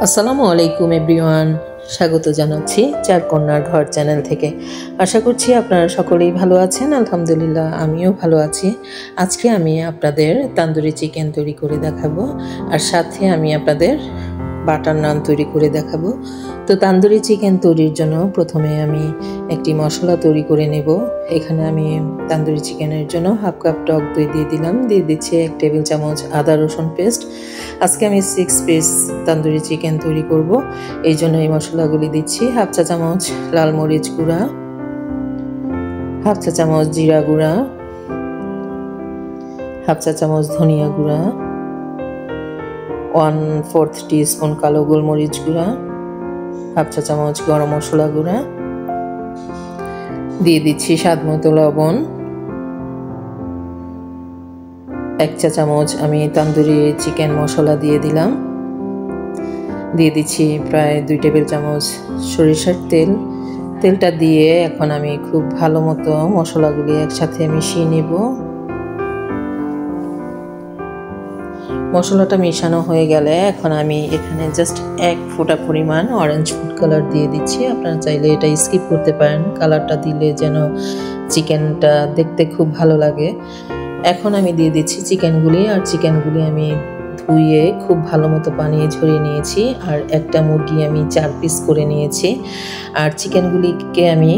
আসসালামু আলাইকুম এভরিওয়ান, স্বাগত জানাচ্ছি চার কন্যার ঘর চ্যানেল থেকে। আশা করছি আপনারা সকলেই ভালো আছেন। আলহামদুলিল্লাহ আমিও ভালো আছি। আজকে আমি আপনাদের তান্দুরি চিকেন তৈরি করে দেখাবো, আর সাথে আমি আপনাদের বাটার নান তৈরি করে দেখাবো। তো তান্দুরি চিকেন তৈরির জন্য প্রথমে আমি একটি মশলা তৈরি করে নেব। এখানে আমি তান্দুরি চিকেনের জন্য হাফ কাপ টক দই দিয়ে দিলাম, দিয়ে দিচ্ছি 1 টেবিল চামচ আদা রসুন পেস্ট। আজকে আমি 6 পিস তান্দুরি চিকেন তৈরি করব, এই জন্য এই মশলাগুলি দিচ্ছি। হাফ চা চামচ লাল মরিচ গুঁড়া, হাফ চা চামচ জিরা গুঁড়া, হাফ চা চামচ ধনিয়া গুঁড়া, 1/4 টিস্পুন কালো গোলমরিচ গুঁড়া, হাফ চা চামচ গরম মশলা গুঁড়া, দিয়ে দিচ্ছি স্বাদ মতো লবণ, 1 চা চামচ আমি তান্দুরি চিকেন মশলা দিয়ে দিলাম, দিয়ে দিচ্ছি প্রায় 2 টেবিল চামচ সরিষার তেল। তেলটা দিয়ে এখন আমি খুব ভালো মতো মশলাগুলি একসাথে মিশিয়ে নেব। মশলাটা মিশানো হয়ে গেলে এখন আমি এখানে জাস্ট 1 ফোঁটা পরিমাণ অরেঞ্জ ফুড কালার দিয়ে দিচ্ছি। আপনারা চাইলে এটা স্কিপ করতে পারেন, কালারটা দিলে যেন চিকেনটা দেখতে খুব ভালো লাগে। এখন আমি দিয়ে দিচ্ছি চিকেনগুলি, আর চিকেনগুলি আমি ধুয়ে খুব ভালো মতো পানি ঝরিয়ে নিয়েছি। আর একটা মুরগি আমি 4 পিস করে নিয়েছি, আর চিকেনগুলিকে আমি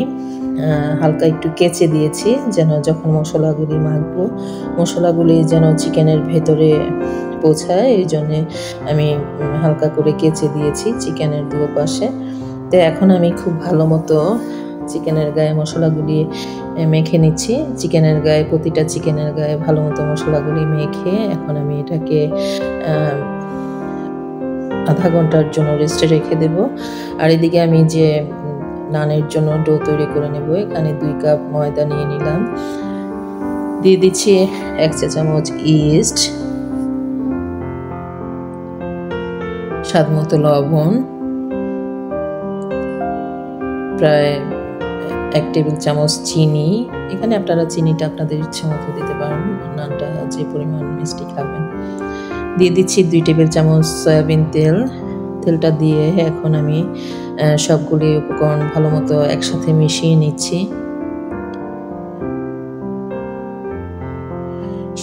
হালকা একটু কেচে দিয়েছি, যেন যখন মশলাগুলি মাখবো মশলাগুলি যেন চিকেনের ভেতরে পৌঁছায়, এই জন্যে আমি হালকা করে কেচে দিয়েছি চিকেনের দুপাশে। তো এখন আমি খুব ভালো মতো চিকেনের গায়ে মশলাগুলি মেখে নিচ্ছি। চিকেনের গায়ে, প্রতিটা চিকেনের গায়ে ভালো মতো মশলাগুলি মেখে এখন আমি এটাকে আধা ঘন্টার জন্য রেস্টে রেখে দেব। আর এদিকে আমি যে নানের জন্য ডো তৈরি করে নেব, এখানে 2 কাপ ময়দা নিয়ে নিলাম, দিয়ে দিচ্ছি 1 চা চামচ ইস্ট, স্বাদ মতো লবণ, প্রায় 1 টেবিল চামচ চিনি। এখানে আপনারা চিনিটা আপনাদের ইচ্ছে মতো দিতে পারেন, নানটা যে পরিমাণ মিষ্টি খাবেন। দিয়ে দিচ্ছি 2 টেবিল চামচ সয়াবিন তেল। তেলটা দিয়ে এখন আমি সবগুলি উপকরণ ভালো মতো একসাথে মিশিয়ে নিচ্ছি।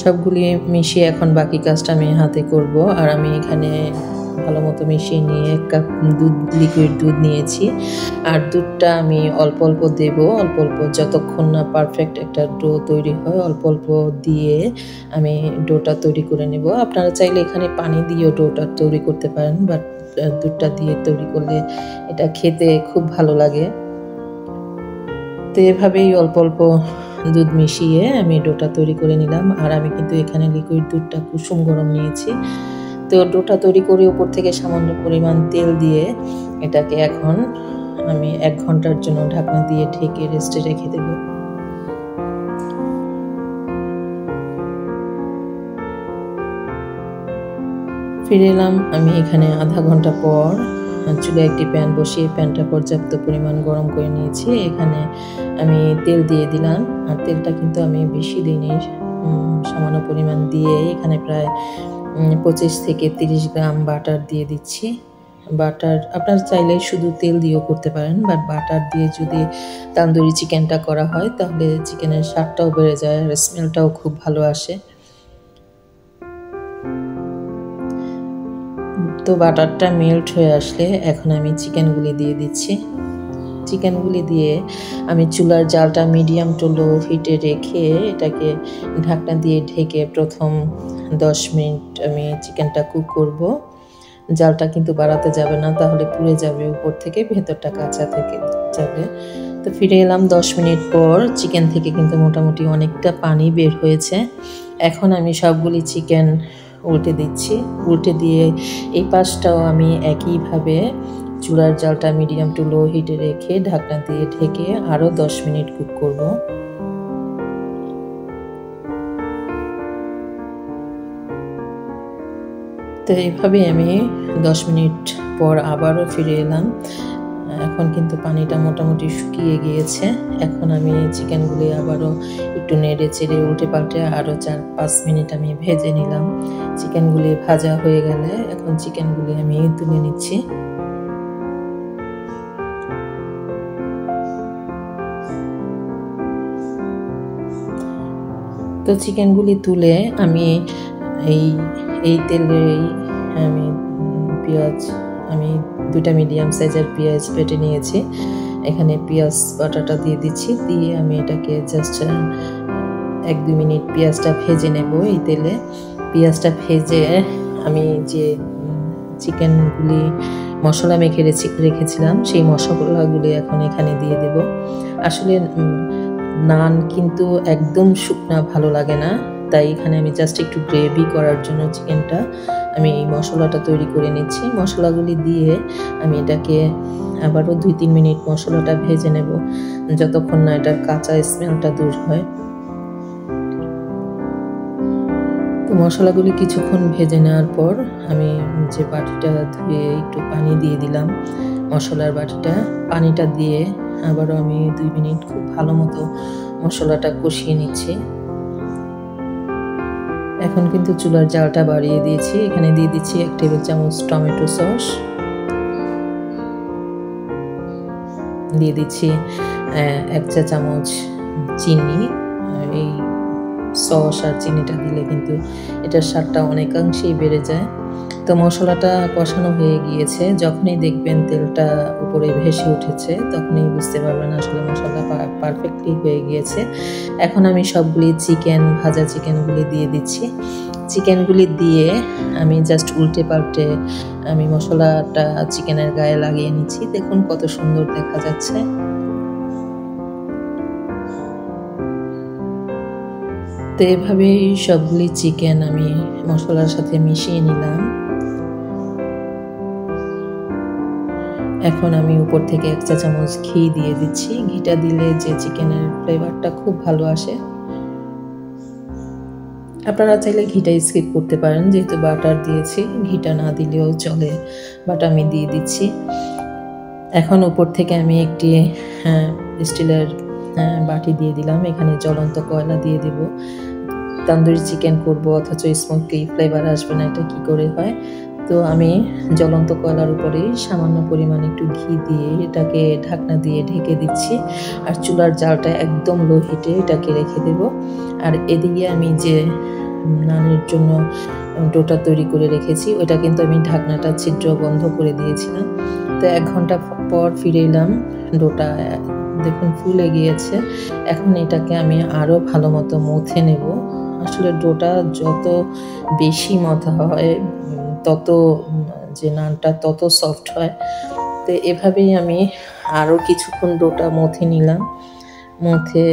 সবগুলি মিশিয়ে এখন বাকি কাজটা আমি হাতে করব। আর আমি এখানে ভালো মতো মিশিয়ে নিয়ে 1 কাপ দুধ, লিকুইড দুধ নিয়েছি। আর দুধটা আমি অল্প অল্প দেব, অল্প অল্প, যতক্ষণ না পারফেক্ট একটা ডো তৈরি হয় অল্প অল্প দিয়ে আমি ডোটা তৈরি করে নেব। আপনারা চাইলে এখানে পানি দিয়েও ডোটা তৈরি করতে পারেন, বাট দুধটা দিয়ে তৈরি করলে এটা খেতে খুব ভালো লাগে। তো এভাবেই অল্প অল্প দুধ মিশিয়ে আমি ডোটা তৈরি করে নিলাম। আর আমি কিন্তু এখানে লিকুইড দুধটা কুসুম গরম নিয়েছি। তো ডোটা তৈরি করে উপর থেকে সামান্য পরিমাণ তেল দিয়ে এটাকে এখন আমি 1 ঘন্টার জন্য ঢাকনা দিয়ে ঢেকে রেস্টে রেখে দেব। ফিরে এলাম আমি এখানে আধা ঘন্টা পর। চুলায় একটি প্যান বসিয়ে প্যানটা পর্যাপ্ত পরিমাণ গরম করে নিয়েছি। এখানে আমি তেল দিয়ে দিলাম, আর তেলটা কিন্তু আমি বেশি দিইনি, সামান্য পরিমাণ দিয়ে এখানে প্রায় 25 থেকে 30 গ্রাম বাটার দিয়ে দিচ্ছি। বাটার আপনারা চাইলে শুধু তেল দিয়েও করতে পারেন, বাট বাটার দিয়ে যদি তান্দুরি চিকেনটা করা হয় তাহলে চিকেনের স্বাদটাও বেড়ে যায়, আর স্মেলটাও খুব ভালো আসে। তো বাটারটা মেল্ট হয়ে আসলে এখন আমি চিকেনগুলি দিয়ে দিচ্ছি। চিকেনগুলি দিয়ে আমি চুলার জালটা মিডিয়াম টু লো হিটে রেখে এটাকে ঢাকনা দিয়ে ঢেকে প্রথম 10 মিনিট আমি চিকেনটা কুক করব। জালটা কিন্তু বাড়াতে যাবে না, তাহলে পুড়ে যাবে উপর থেকে, ভেতরটা কাঁচা থেকে যাবে। তো ফিরে এলাম 10 মিনিট পর। চিকেন থেকে কিন্তু মোটামুটি অনেকটা পানি বের হয়েছে। এখন আমি সবগুলি চিকেন উল্টে দিচ্ছি। উল্টে দিয়ে এই পাশটাও আমি একইভাবে চুলার জালটা মিডিয়াম টু লো হিটে রেখে ঢাকনা দিয়ে ঢেকে আরও 10 মিনিট কুক করব। তো এইভাবে আমি 10 মিনিট পর আবারও ফিরে এলাম। এখন কিন্তু পানিটা মোটামুটি শুকিয়ে গিয়েছে। এখন আমি চিকেনগুলি আবারও একটু নেড়ে চেড়ে উল্টে পাল্টে আরও 4-5 মিনিট আমি ভেজে নিলাম। চিকেনগুলি ভাজা হয়ে গেলে এখন চিকেনগুলি আমি তুলে নিচ্ছি। তো চিকেনগুলি তুলে আমি এই তেলেই আমি পেঁয়াজ, আমি 2টা মিডিয়াম সাইজের পেঁয়াজ বেটে নিয়েছি। এখানে পেঁয়াজ বাটাটা দিয়ে দিচ্ছি, দিয়ে আমি এটাকে জাস্ট 1-2 মিনিট পেঁয়াজটা ভেজে নেব এই তেলে। পেঁয়াজটা ভেজে আমি যে চিকেনগুলি মশলা মেখে রেখেছিলাম সেই মশলাগুলি এখন এখানে দিয়ে দেব। আসলে নান কিন্তু একদম শুকনা ভালো লাগে না, তাই এখানে আমি জাস্ট একটু গ্রেভি করার জন্য চিকেনটা আমি এই মশলাটা তৈরি করে নিচ্ছি। মশলাগুলি দিয়ে আমি এটাকে আবারও 2-3 মিনিট মশলাটা ভেজে নেব, যতক্ষণ না এটার কাঁচা স্মেলটা দূর হয়। তো মশলাগুলি কিছুক্ষণ ভেজে নেওয়ার পর আমি যে বাটিটা ধুয়ে একটু পানি দিয়ে দিলাম, মশলার বাটিটা, পানিটা দিয়ে আবারও আমি 2 মিনিট খুব ভালো মতো মশলাটা কষিয়ে নিচ্ছি। এখন কিন্তু চুলার জালটা বাড়িয়ে দিয়েছি। এখানে দিয়ে দিচ্ছি 1 টেবিল চামচ টমেটো সস, দিয়ে দিচ্ছি 1 চা চামচ চিনি। এই সস আর চিনিটা দিলে কিন্তু এটার স্বাদটা অনেকাংশেই বেড়ে যায়। তো মশলাটা কষানো হয়ে গিয়েছে, যখনই দেখবেন তেলটা উপরে ভেসে উঠেছে তখনই বুঝতে পারবেন আসলে মশলা পারফেক্টলি হয়ে গিয়েছে। এখন আমি সবগুলি ভাজা চিকেনগুলি দিয়ে দিচ্ছি। চিকেনগুলি দিয়ে আমি জাস্ট উল্টে পাল্টে আমি মশলাটা চিকেনের গায়ে লাগিয়ে নিচ্ছি। দেখুন কত সুন্দর দেখা যাচ্ছে। তো এভাবেই সবগুলি চিকেন আমি মশলার সাথে মিশিয়ে নিলাম। এখন আমি উপর থেকে 1 চা চামচ ঘি দিয়ে দিচ্ছি। ঘিটা দিলে যে চিকেনের ফ্লেভারটা খুব ভালো আসে। আপনারা চাইলে ঘিটা স্কিপ করতে পারেন, যেহেতু বাটার দিয়েছি, ঘিটা না দিলেও চলে, বাট আমি দিয়ে দিচ্ছি। এখন উপর থেকে আমি একটি স্টিলের বাটি দিয়ে দিলাম। এখানে জ্বলন্ত কয়লা দিয়ে দেব। তন্দুরি চিকেন করব অথচ স্মোকি ফ্লেভার আসবে না, এটা কি করে হয়? তো আমি জ্বলন্ত কয়লার উপরেই সামান্য পরিমাণ একটু ঘি দিয়ে এটাকে ঢাকনা দিয়ে ঢেকে দিচ্ছি। আর চুলার জালটা একদম লো হিটে এটাকে রেখে দেব। আর এদিকে আমি যে নানের জন্য ডোটা তৈরি করে রেখেছি, ওটা কিন্তু আমি ঢাকনাটা ছিদ্র বন্ধ করে দিয়েছিলাম। তো 1 ঘন্টা পর ফিরে এলাম, ডোটা দেখুন ফুলে গিয়েছে। এখন এটাকে আমি আরও ভালো মতো মথে নেব। আসলে ডোটা যত বেশি মথা হয় তত যে নানটা তত সফট হয়। তো এভাবেই আমি আরও কিছুক্ষণ ডোটা মথে নিলাম। মথে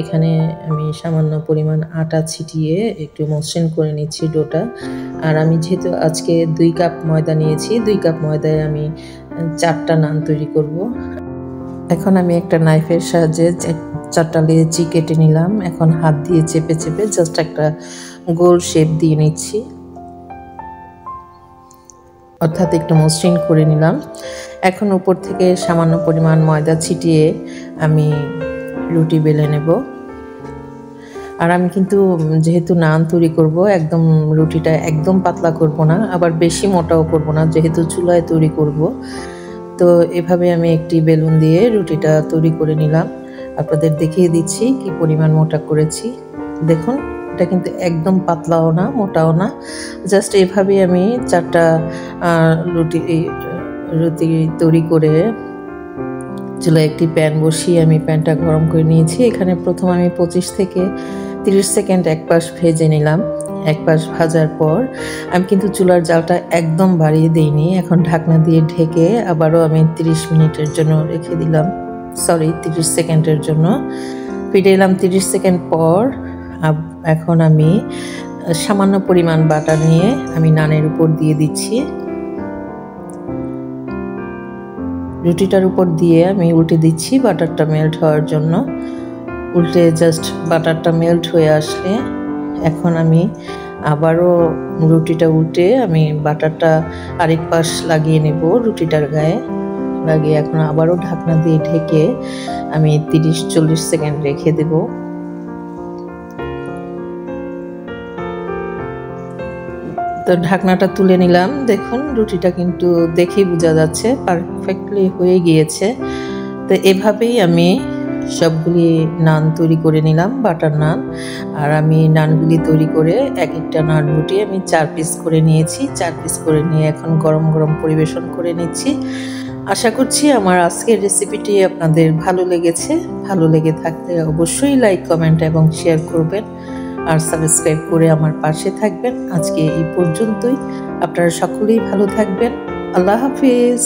এখানে আমি সামান্য পরিমাণ আটা ছিটিয়ে একটু মসৃণ করে নিচ্ছি ডোটা। আর আমি যেহেতু আজকে 2 কাপ ময়দা নিয়েছি, 2 কাপ ময়দায় আমি 4টা নান তৈরি করব। এখন আমি একটা নাইফের সাহায্যে 4টা লেচি কেটে নিলাম। এখন হাত দিয়ে চেপে চেপে জাস্ট একটা গোল শেপ দিয়ে নিচ্ছি, অর্থাৎ একটু মসৃণ করে নিলাম। এখন উপর থেকে সামান্য পরিমাণ ময়দা ছিটিয়ে আমি রুটি বেলে নেব। আর আমি কিন্তু যেহেতু নান তৈরি করব, একদম রুটিটা একদম পাতলা করব না, আবার বেশি মোটাও করব না, যেহেতু চুলায় তৈরি করব। তো এভাবে আমি একটি বেলুন দিয়ে রুটিটা তৈরি করে নিলাম। আপনাদের দেখিয়ে দিচ্ছি কি পরিমাণ মোটা করেছি। দেখুন এটা কিন্তু একদম পাতলাও না মোটাও না, জাস্ট এভাবেই আমি 4টা রুটি তৈরি করে চুলায় একটি প্যান বসিয়ে আমি প্যানটা গরম করে নিয়েছি। এখানে প্রথম আমি 25 থেকে 30 সেকেন্ড এক পাশ ভেজে নিলাম। এক পাশ ভাজার পর আমি কিন্তু চুলার জালটা একদম বাড়িয়ে দিইনি। এখন ঢাকনা দিয়ে ঢেকে আবারও আমি 30 মিনিটের জন্য রেখে দিলাম, 30 সেকেন্ডের জন্য। ফিরে এলাম 30 সেকেন্ড পর। এখন আমি সামান্য পরিমাণ বাটার নিয়ে আমি নানের উপর দিয়ে দিচ্ছি। রুটিটার উপর দিয়ে আমি উল্টে দিচ্ছি বাটারটা মেল্ট হওয়ার জন্য। উল্টে জাস্ট বাটারটা মেল্ট হয়ে আসলে এখন আমি আবারও রুটিটা উল্টে আমি বাটারটা আরেক পাশ লাগিয়ে নেব রুটিটার গায়ে। লাগে। এখন আবারও ঢাকনা দিয়ে ঢেকে আমি 30-40 সেকেন্ড রেখে দেব। তো ঢাকনাটা তুলে নিলাম। দেখুন রুটিটা কিন্তু দেখেই বোঝা যাচ্ছে পারফেক্টলি হয়ে গিয়েছে। তো এভাবেই আমি সবগুলি নান তৈরি করে নিলাম, বাটার নান। আর আমি নানগুলি তৈরি করে এক একটা নান রুটি আমি 4 পিস করে নিয়েছি। 4 পিস করে নিয়ে এখন গরম গরম পরিবেশন করে নিচ্ছি। আশা করছি আমার আজকের রেসিপিটি আপনাদের ভালো লেগেছে। ভালো লেগে থাকলে অবশ্যই লাইক, কমেন্ট এবং শেয়ার করবেন আর সাবস্ক্রাইব করে আমার পাশে থাকবেন। আজকে এই পর্যন্তই। আপনারা সকলেই ভালো থাকবেন। আল্লাহ হাফিজ।